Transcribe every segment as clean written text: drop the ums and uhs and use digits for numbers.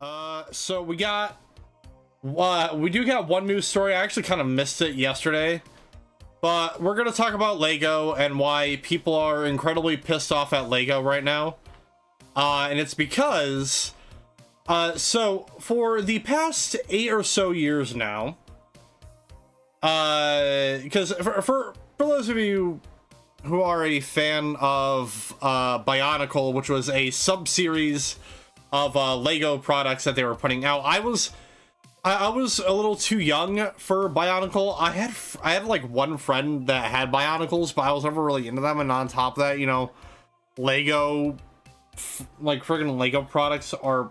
So we do got one news story. I actually kind of missed it yesterday, but we're gonna talk about Lego and why people are incredibly pissed off at Lego right now. And it's because, so for the past 8 or so years now, because for those of you who are a fan of Bionicle, which was a sub-series of Lego products that they were putting out, I was a little too young for Bionicle. I had like one friend that had Bionicles, but I was never really into them. And on top of that, you know, Lego, like friggin' Lego products are,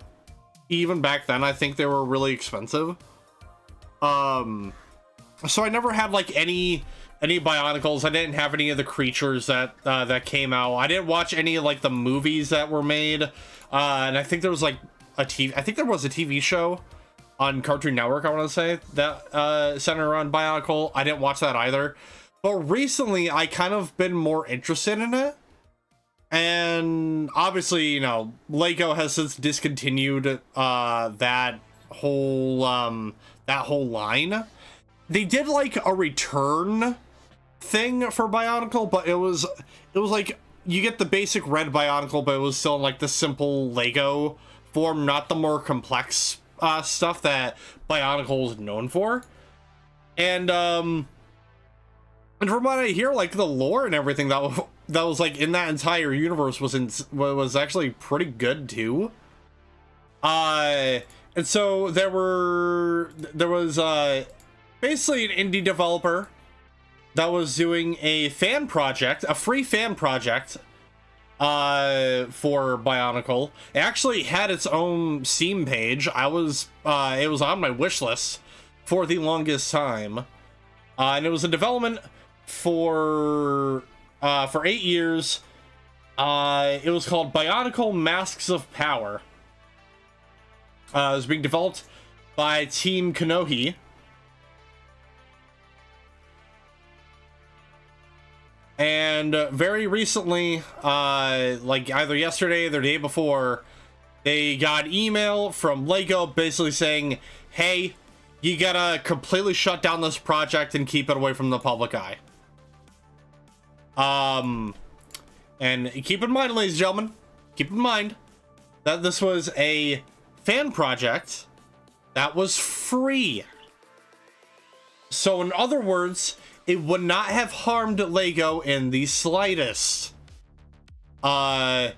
even back then, I think they were really expensive. So I never had like any Bionicles. I didn't have any of the creatures that came out. I didn't watch any of like the movies that were made. And I think there was like I think there was a TV show on Cartoon Network, I want to say, that centered around Bionicle. I didn't watch that either. But recently I kind of been more interested in it. And obviously, you know, Lego has since discontinued that whole line. They did like a return thing for Bionicle, but it was like you get the basic red Bionicle, but it was still in like the simple Lego form, not the more complex stuff that Bionicle is known for. And from what I hear, like the lore and everything that was like in that entire universe was actually pretty good too. And so there was basically an indie developer that was doing a fan project, a free fan project for Bionicle. It actually had its own Steam page. It was on my wish list for the longest time. And it was in development for 8 years. It was called Bionicle Masks of Power. It was being developed by Team Konohi. And very recently, like either yesterday or the day before, they got email from Lego basically saying, hey, you gotta completely shut down this project and keep it away from the public eye. And keep in mind, ladies and gentlemen, keep in mind that this was a fan project that was free. So in other words, it would not have harmed Lego in the slightest. And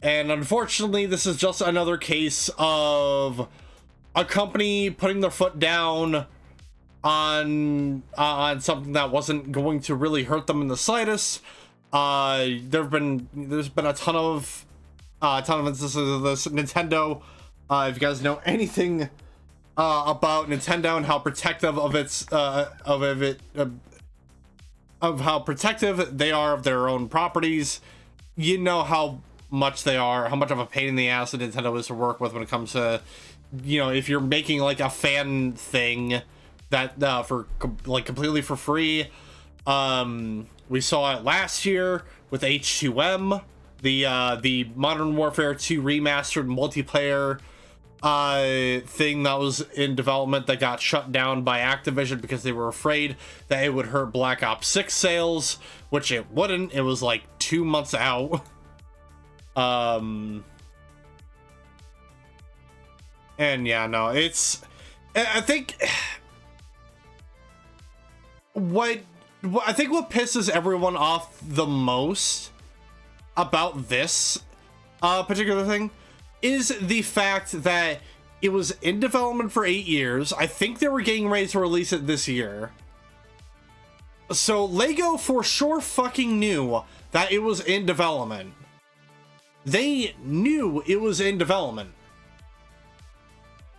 unfortunately, this is just another case of a company putting their foot down on something that wasn't going to really hurt them in the slightest. There's been a ton of instances of this. Nintendo, if you guys know anything about Nintendo and how protective of how protective they are of their own properties, you know how much of a pain in the ass that Nintendo is to work with when it comes to, you know, if you're making like a fan thing that for like completely for free. We saw it last year with H2M, the Modern Warfare 2 remastered multiplayer thing that was in development that got shut down by Activision because they were afraid that it would hurt Black Ops 6 sales, which it wouldn't. It was like 2 months out. And yeah, no, I think what pisses everyone off the most about this particular thing is the fact that it was in development for 8 years. I think they were getting ready to release it this year. So Lego for sure fucking knew that it was in development. They knew it was in development.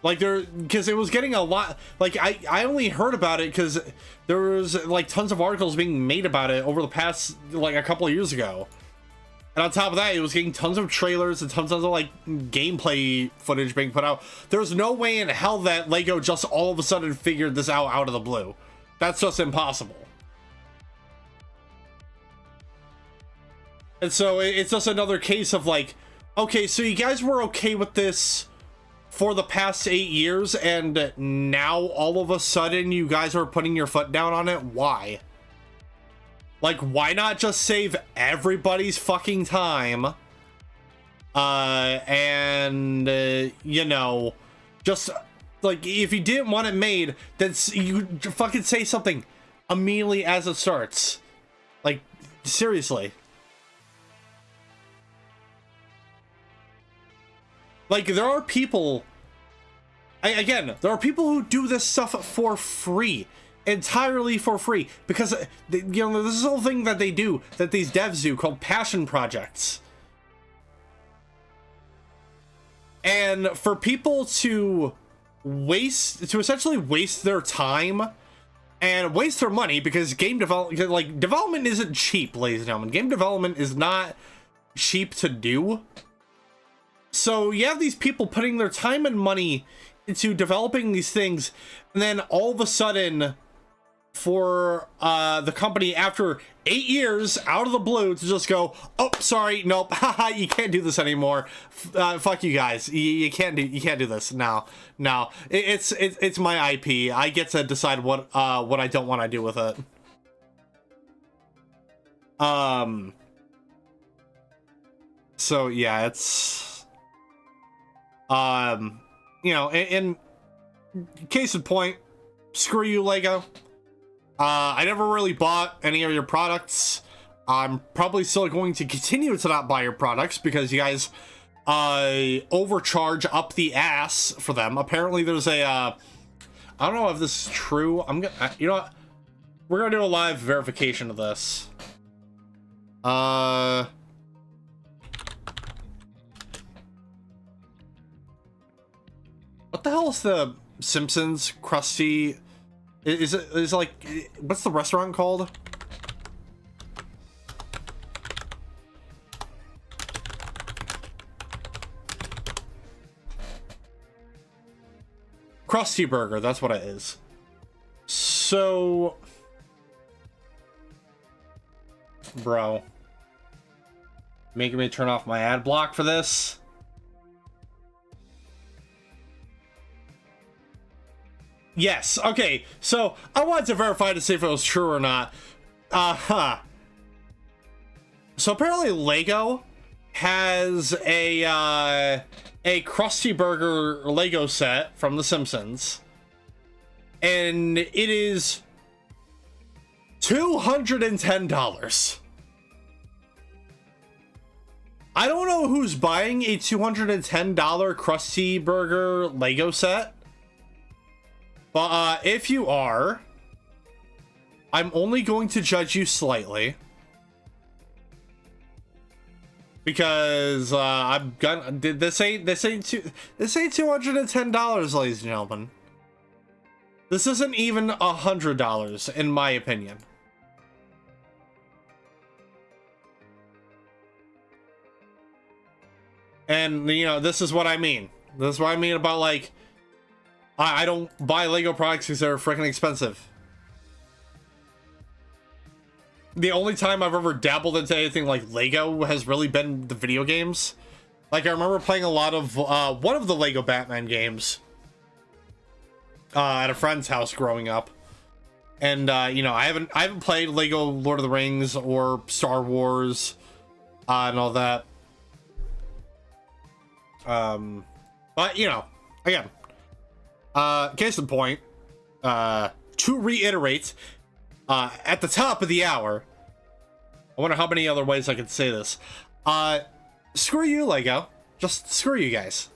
Like because it was getting a lot, like I only heard about it because there was like tons of articles being made about it over the past like a couple of years ago. And on top of that, it was getting tons of trailers and tons of like gameplay footage being put out. There's no way in hell that Lego just all of a sudden figured this out of the blue. That's just impossible. And so it's just another case of like, okay, so you guys were okay with this for the past 8 years, and now all of a sudden you guys are putting your foot down on it? Why? Like, why not just save everybody's fucking time? You know, just, like, if you didn't want it made, then you fucking say something immediately as it starts. Like, seriously. Like, there are people, again, there are people who do this stuff for free, entirely for free, because, you know, this is the whole thing that they do, that these devs do, called passion projects. And for people to essentially waste their time and waste their money, because development isn't cheap, ladies and gentlemen. Game development is not cheap to do. So you have these people putting their time and money into developing these things, and then all of a sudden, for the company, after 8 years, out of the blue, to just go, oh, sorry, nope, haha, you can't do this anymore. Fuck you guys, you can't do this. No, it's my IP. I get to decide what I don't want to do with it. So yeah, it's. You know, in case in point, screw you, Lego. I never really bought any of your products. I'm probably still going to continue to not buy your products because you guys overcharge up the ass for them. Apparently there's a I don't know if this is true. You know what? We're gonna do a live verification of this. What the hell is the Simpsons Krusty? Is it like, what's the restaurant called? Krusty Burger, that's what it is. So, bro, making me turn off my ad block for this. Yes, okay, so I wanted to verify to see if it was true or not. So apparently Lego has a Krusty Burger Lego set from The Simpsons, and it is $210. I don't know who's buying a $210 Krusty Burger Lego set. But if you are, I'm only going to judge you slightly, because I'm gonna. This ain't $210, ladies and gentlemen. This isn't even $100, in my opinion. And you know, this is what I mean. This is what I mean about, like, I don't buy Lego products because they're freaking expensive. The only time I've ever dabbled into anything like Lego has really been the video games. Like, I remember playing a lot of one of the Lego Batman games at a friend's house growing up. And you know, I haven't played Lego Lord of the Rings or Star Wars and all that. But you know, again, case in point, to reiterate, at the top of the hour, I wonder how many other ways I could say this. Screw you, Lego. Just screw you guys.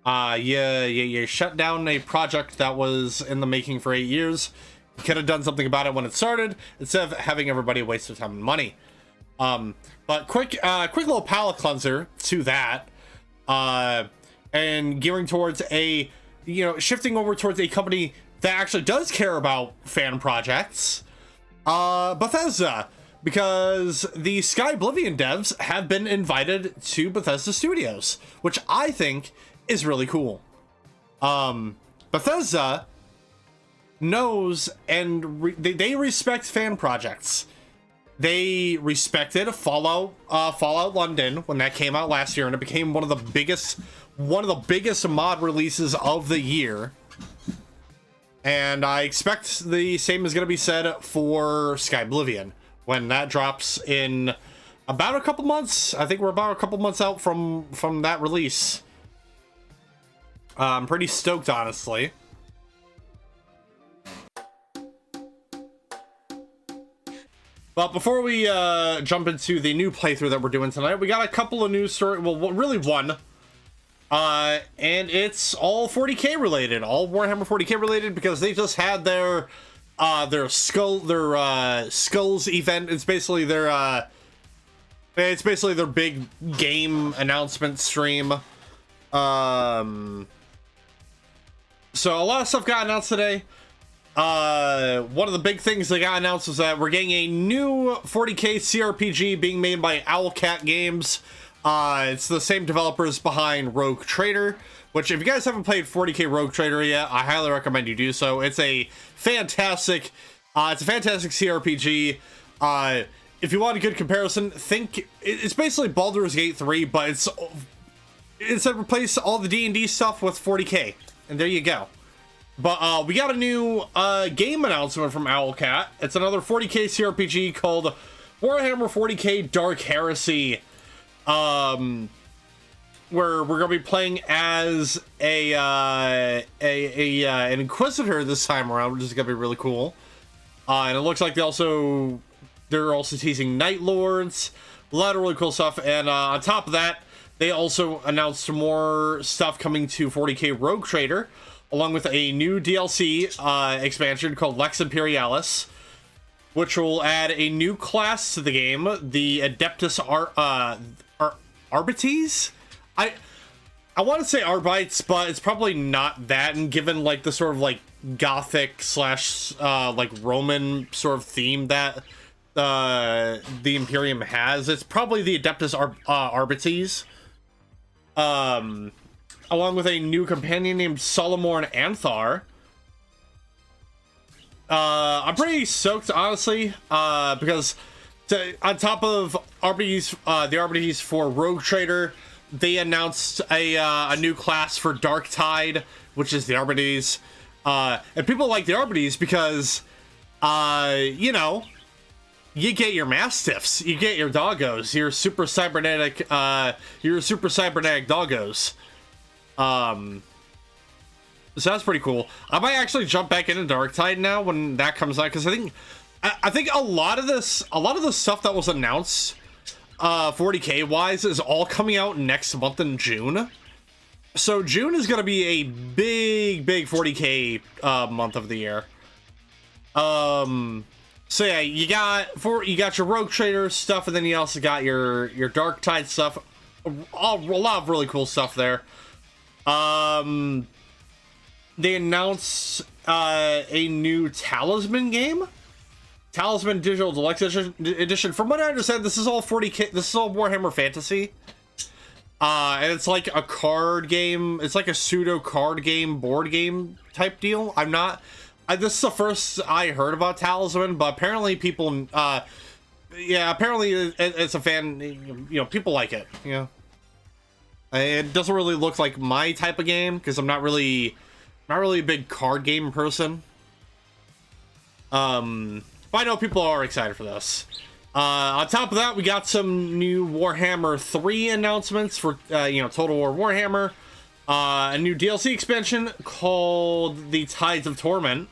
You shut down a project that was in the making for 8 years. You could have done something about it when it started, instead of having everybody waste their time and money. But quick little palate cleanser to that. And gearing towards shifting over towards a company that actually does care about fan projects, Bethesda, because the Sky Oblivion devs have been invited to Bethesda Studios, which I think is really cool. Bethesda knows and they respect fan projects. They respected Fallout London when that came out last year, and it became one of the biggest one of the biggest mod releases of the year. And I expect the same is going to be said for Sky Oblivion when that drops in about a couple months. I think we're about a couple months out from that release. I'm pretty stoked, honestly. But before we jump into the new playthrough that we're doing tonight, we got a couple of news stories. Well, really one. And it's all 40k related, all Warhammer 40k related, because they just had their Skulls event. It's basically their big game announcement stream. So a lot of stuff got announced today. One of the big things that got announced was that we're getting a new 40k CRPG being made by Owlcat Games. It's the same developers behind Rogue Trader, which if you guys haven't played 40k Rogue Trader yet, I highly recommend you do so. It's a fantastic CRPG. If you want a good comparison, think it's basically Baldur's Gate 3, but instead replace all the D&D stuff with 40k, and there you go. But we got a new game announcement from Owlcat. It's another 40k CRPG called Warhammer 40k Dark Heresy. Where we're gonna be playing as an Inquisitor this time around, which is gonna be really cool. And it looks like they're also teasing Night Lords, a lot of really cool stuff. And on top of that, they also announced some more stuff coming to 40k Rogue Trader, along with a new DLC expansion called Lex Imperialis, which will add a new class to the game, the Adeptus Arbites? I want to say Arbites, but it's probably not that, and given like the sort of like gothic slash like Roman sort of theme that the Imperium has, it's probably the Adeptus Arbites. Along with a new companion named Solomorn Anthar. I'm pretty stoked, honestly, because on top of Arbites, the Arbites for Rogue Trader, they announced a new class for Dark Tide, which is the Arbites. And people like the Arbites because, you know, you get your Mastiffs, you get your Doggos, your super cybernetic Doggos. So that's pretty cool. I might actually jump back into Dark Tide now when that comes out, because I think a lot of the stuff that was announced 40k wise is all coming out next month in June. So June is going to be a big 40k month of the year. So yeah, you got your Rogue Trader stuff, and then you also got your Dark Tide stuff. A lot of really cool stuff there. They announced a new Talisman game. Talisman Digital Deluxe Edition. From what I understand, this is all 40k. This is all Warhammer Fantasy. And it's like a card game. It's like a pseudo card game, board game type deal. This is the first I heard about Talisman, but apparently people, yeah, apparently it's a fan, you know, people like it, you know. It doesn't really look like my type of game, because I'm not really a big card game person. But I know people are excited for this. On top of that, we got some new Warhammer 3 announcements for, you know, Total War Warhammer. A new DLC expansion called the Tides of Torment,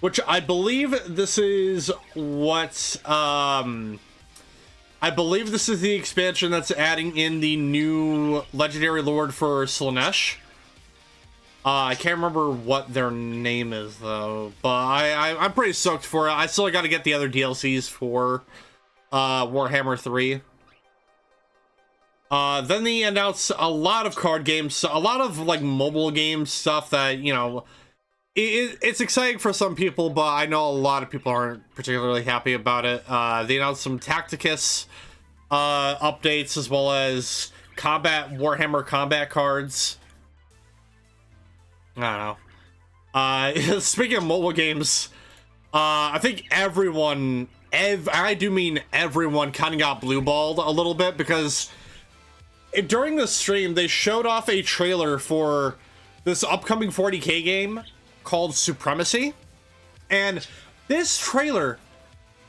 which I believe this is what, I believe this is the expansion that's adding in the new Legendary Lord for Slaanesh. I can't remember what their name is, though, but I'm pretty stoked for it. I still got to get the other DLCs for Warhammer 3. Then they announced a lot of card games, a lot of like mobile game stuff that, you know, it's exciting for some people, but I know a lot of people aren't particularly happy about it. They announced some Tacticus updates, as well as Warhammer combat cards. I don't know. Speaking of mobile games, I think everyone, I do mean everyone, kind of got blue-balled a little bit, because during the stream, they showed off a trailer for this upcoming 40K game called Supremacy. And this trailer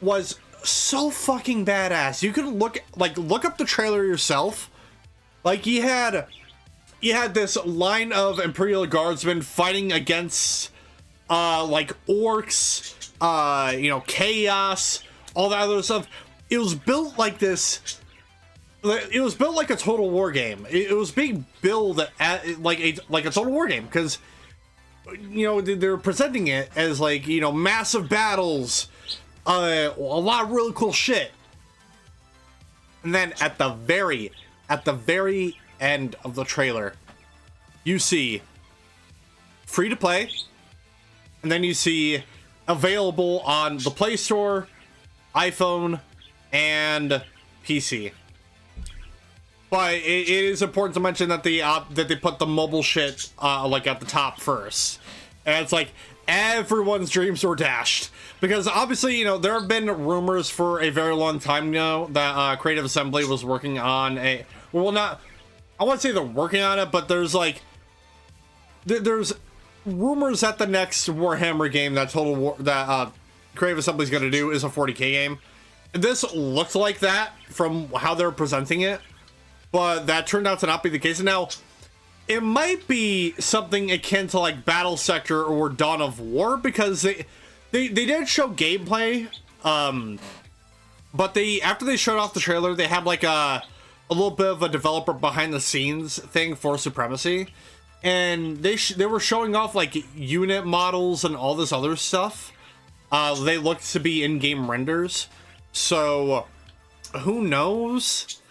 was so fucking badass. You can look up the trailer yourself. Like, you had this line of Imperial Guardsmen fighting against like orcs, you know, chaos, all that other stuff. It was built like this. It was built like a Total War game. It was being billed at like a Total War game, because, you know, they're presenting it as, like, you know, massive battles, a lot of really cool shit. And then at the very end of the trailer, you see free to play, and then you see available on the Play Store, iPhone, and PC. But it is important to mention that they put the mobile shit like at the top first, and it's like everyone's dreams were dashed, because obviously, you know, there have been rumors for a very long time now that Creative Assembly was working on a, well, not, I wouldn't say they're working on it, but there's like there's rumors that the next Warhammer game that Creative Assembly is going to do is a 40K game. And this looked like that from how they're presenting it, but that turned out to not be the case. And now, it might be something akin to like Battle Sector or Dawn of War, because they did show gameplay, but after they showed off the trailer, they had like a little bit of a developer behind the scenes thing for Supremacy, and they were showing off like unit models and all this other stuff. They looked to be in-game renders, so who knows?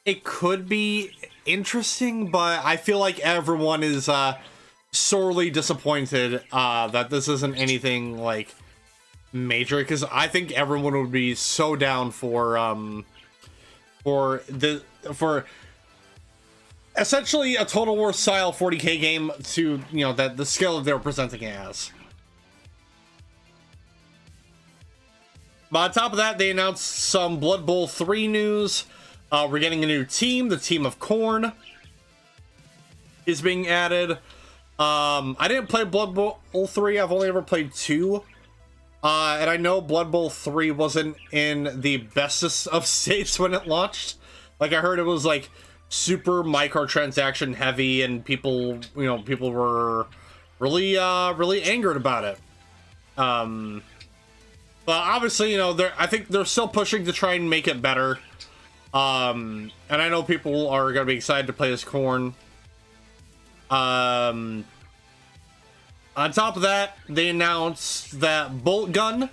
It could be interesting, but I feel like everyone is sorely disappointed that this isn't anything like major, because I think everyone would be so down for essentially a Total War style 40K game, to, you know, that the scale that they're presenting it as. But on top of that, they announced some Blood Bowl 3 news. We're getting a new team. The Team of Corn is being added. I didn't play Blood Bowl 3. I've only ever played 2. And I know Blood Bowl 3 wasn't in the bestest of states when it launched. Like, I heard it was, like, super microtransaction heavy, and people were really, really angered about it. But obviously, you know, I think they're still pushing to try and make it better. And I know people are going to be excited to play as Corn. On top of that, they announced that Bolt Gun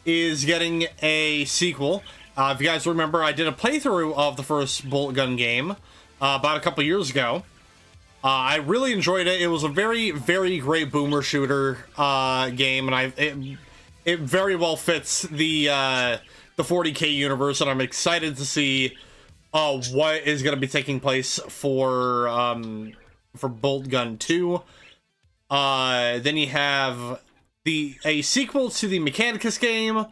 is getting a sequel. If you guys remember, I did a playthrough of the first Bolt Gun game about a couple years ago. I really enjoyed it. It was a very, very great boomer shooter game, and it very well fits the 40K universe, and I'm excited to see what is going to be taking place for Bolt Gun 2. Then you have a sequel to the Mechanicus game.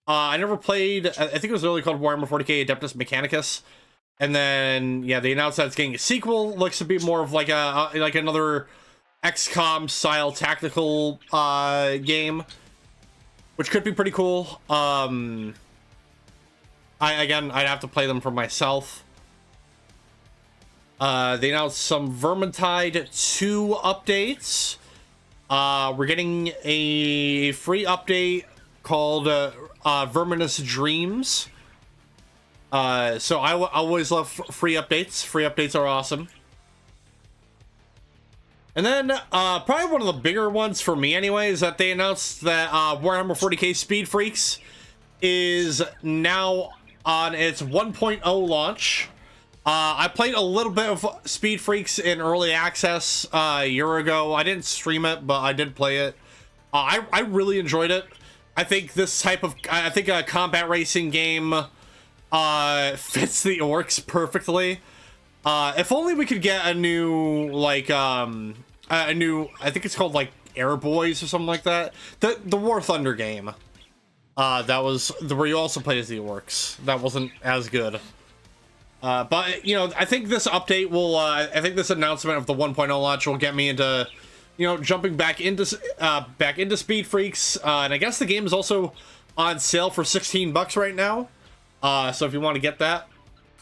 I never played. I think it was really called Warhammer 40K Adeptus Mechanicus. And then, yeah, they announced that it's getting a sequel. Looks to be more of like another XCOM style tactical game, which could be pretty cool. I'd have to play them for myself. They announced some Vermintide 2 updates. We're getting a free update called Verminous Dreams. So I always love free updates. Free updates are awesome. And then, probably one of the bigger ones for me anyway, is that they announced that Warhammer 40K Speed Freaks is now on its 1.0 launch. I played a little bit of Speed Freaks in early access a year ago. I didn't stream it, but I did play it. I really enjoyed it. I think this type of, I think a combat racing game fits the orcs perfectly. If only we could get a new, like, I think it's called, like, Air Boys or something like that. The War Thunder game. That was where you also played as the orcs. That wasn't as good. But you know, I think this update will, I think this announcement of the 1.0 launch will get me into, you know, jumping back into Speed Freaks. And I guess the game is also on sale for $16 right now. So if you want to get that,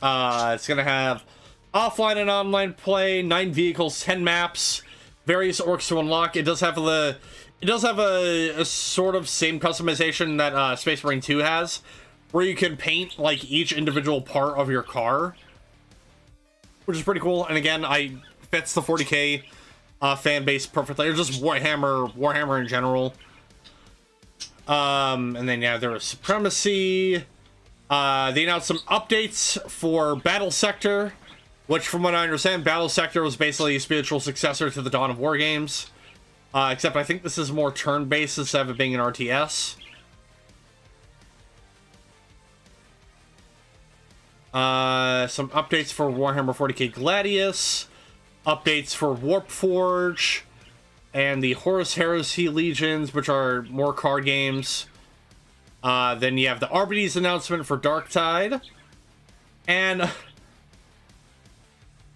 it's gonna have offline and online play, 9 vehicles, 10 maps, various orcs to unlock. It does have a sort of same customization that Space Marine 2 has, where you can paint like each individual part of your car, which is pretty cool. And again, fits the 40k fan base perfectly, or just Warhammer in general. And then yeah, there was Supremacy. They announced some updates for Battle Sector, which from what I understand, Battle Sector was basically a spiritual successor to the Dawn of War games. Except I think this is more turn-based instead of it being an RTS. Some updates for Warhammer 40k Gladius, updates for Warpforge, and the Horus Heresy Legions, which are more card games. Then you have the Arbites announcement for Darktide. And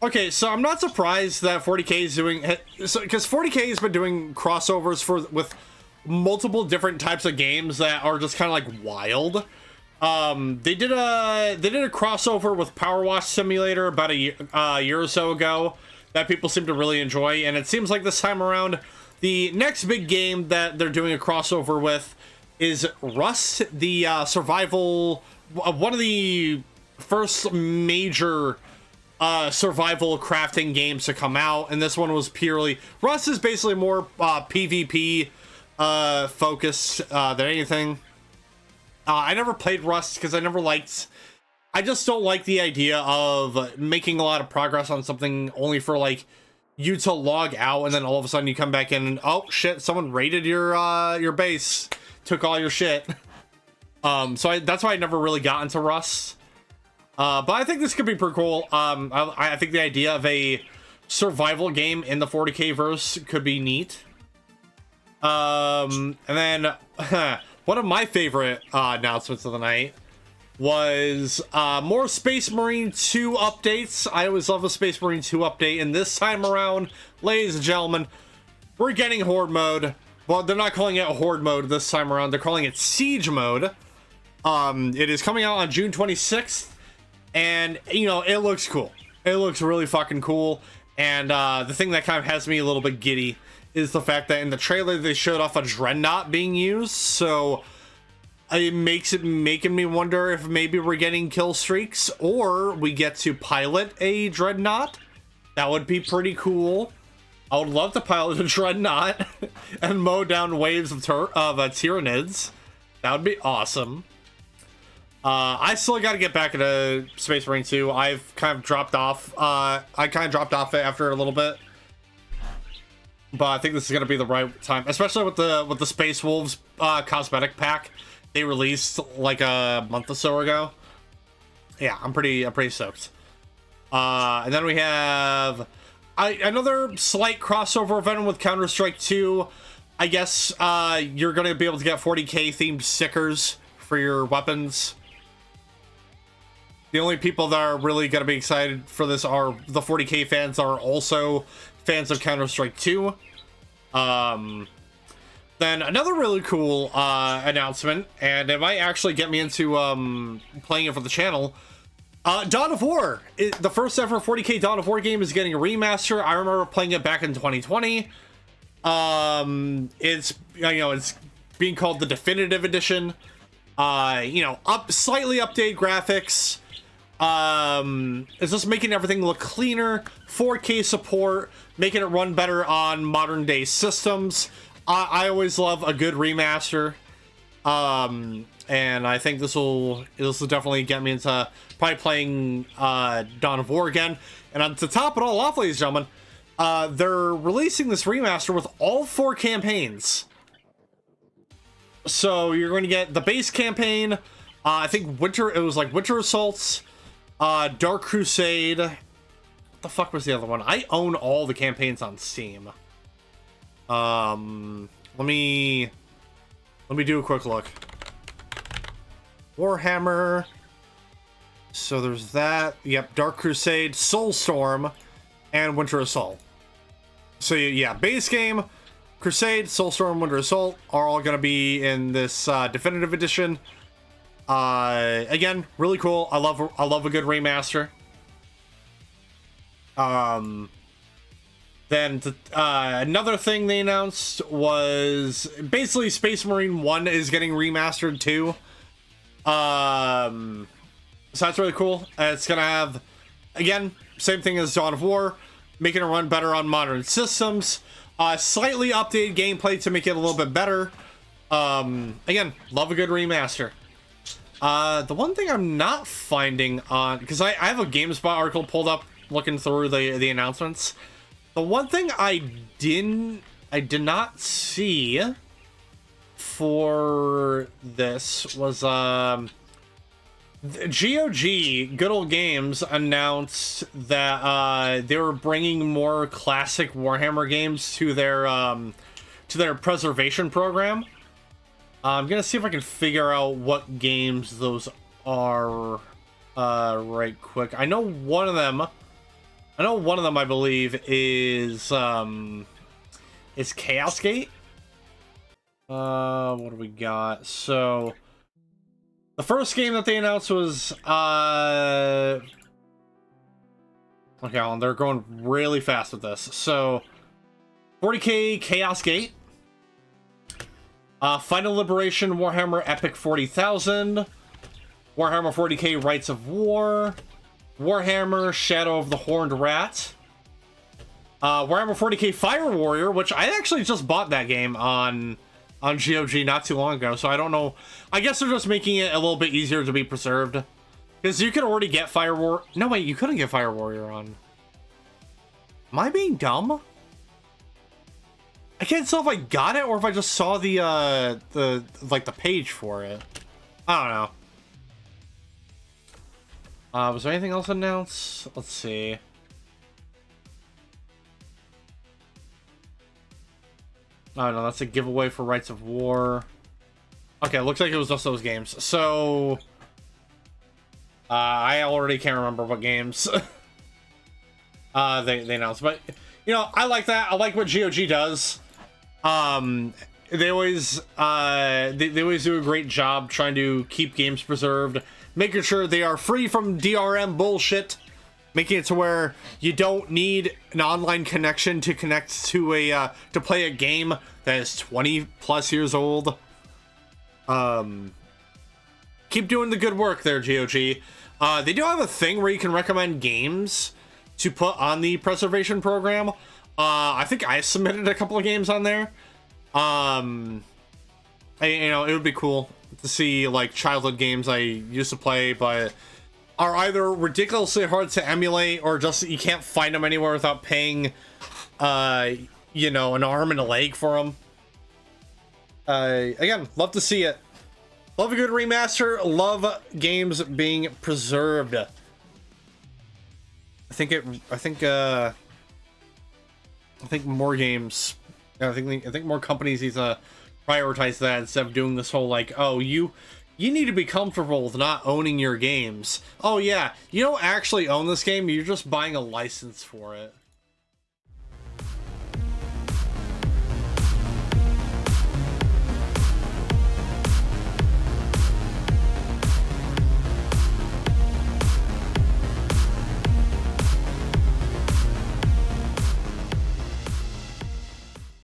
okay, so I'm not surprised that 40k is doing, because 40k has been doing crossovers with multiple different types of games that are just kind of like wild. They did a crossover with Power Wash Simulator about a year or so ago that people seem to really enjoy, and it seems like this time around the next big game that they're doing a crossover with is Rust, the survival, one of the first major survival crafting games to come out, and this one was purely, Rust is basically more PvP focused than anything. I never played Rust because I just don't like the idea of making a lot of progress on something only for like you to log out and then all of a sudden you come back in and oh shit, someone raided your base, took all your shit. So that's why I never really got into Rust. But I think this could be pretty cool. I think the idea of a survival game in the 40k verse could be neat. And then one of my favorite announcements of the night was more Space Marine 2 updates. I always love a Space Marine 2 update, and this time around, ladies and gentlemen, we're getting Horde mode. Well, they're not calling it Horde mode this time around. They're calling it Siege mode. It is coming out on June 26th, and, you know, it looks cool. It looks really fucking cool, and the thing that kind of has me a little bit giddy is the fact that in the trailer they showed off a Dreadnought being used, so it makes it making me wonder if maybe we're getting kill streaks or we get to pilot a Dreadnought. That would be pretty cool. I would love to pilot a Dreadnought and mow down waves of Tyranids. That would be awesome. I still got to get back into Space Marine 2. I've kind of dropped off. I kind of dropped off it after a little bit. But I think this is going to be the right time, especially with the Space Wolves cosmetic pack they released like a month or so ago. Yeah, I'm pretty stoked. And then we have another slight crossover event with Counter-Strike 2. I guess you're going to be able to get 40k themed stickers for your weapons. The only people that are really going to be excited for this are the 40k fans are also fans of Counter-Strike 2. Then another really cool announcement, and it might actually get me into playing it for the channel. Dawn of War, the first ever 40k Dawn of War game, is getting a remaster. I remember playing it back in 2020. It's, you know, it's being called the Definitive Edition. You know, slightly updated graphics. It's just making everything look cleaner, 4K support, making it run better on modern day systems. I always love a good remaster. And I think this will definitely get me into probably playing Dawn of War again. And to top it all off, ladies and gentlemen, they're releasing this remaster with all 4 campaigns. So you're going to get the base campaign, I think Winter Assaults, Dark Crusade. What the fuck was the other one? I own all the campaigns on Steam. Let me do a quick look. Warhammer So there's that. Yep, Dark Crusade, Soulstorm, and Winter Assault. So yeah, base game, Crusade, Soulstorm, Winter Assault are all going to be in this definitive edition. Again, really cool. I love a good remaster. Then another thing they announced was basically Space Marine 1 is getting remastered too. So that's really cool. It's gonna have, again, same thing as Dawn of War, making it run better on modern systems. Slightly updated gameplay to make it a little bit better. Again, love a good remaster. The one thing I'm not finding on, because I have a GameSpot article pulled up looking through the announcements. The one thing I did not see for this was GOG, Good Old Games, announced that they were bringing more classic Warhammer games to their preservation program. I'm gonna see if I can figure out what games those are right quick. I know one of them, I believe, is Chaos Gate. What do we got? So the first game that they announced was okay, they're going really fast with this. So 40K Chaos Gate, Final Liberation Warhammer Epic 40,000, Warhammer 40K Rights of War, Warhammer Shadow of the Horned Rat, Warhammer 40K Fire Warrior, which I actually just bought that game on GOG not too long ago, so I don't know. I guess they're just making it a little bit easier to be preserved, because you could already get Fire War. No, wait, you couldn't get Fire Warrior on. Am I being dumb? I can't tell if I got it or if I just saw the page for it. I don't know. Was there anything else announced? Let's see. Oh no, that's a giveaway for Rights of War. Okay, looks like it was just those games. So I already can't remember what games they announced, but you know, I like that. I like what GOG does. They always do a great job trying to keep games preserved, making sure they are free from DRM bullshit, making it to where you don't need an online connection to connect to to play a game that is 20 plus years old. Keep doing the good work there, GOG. They do have a thing where you can recommend games to put on the preservation program. I think I submitted a couple of games on there. You know, it would be cool to see like childhood games I used to play, but are either ridiculously hard to emulate or just you can't find them anywhere without paying, you know, an arm and a leg for them. Again, love to see it. Love a good remaster. Love games being preserved. I think more games. I think more companies need to prioritize that instead of doing this whole like, oh, you need to be comfortable with not owning your games. Oh yeah, you don't actually own this game. You're just buying a license for it.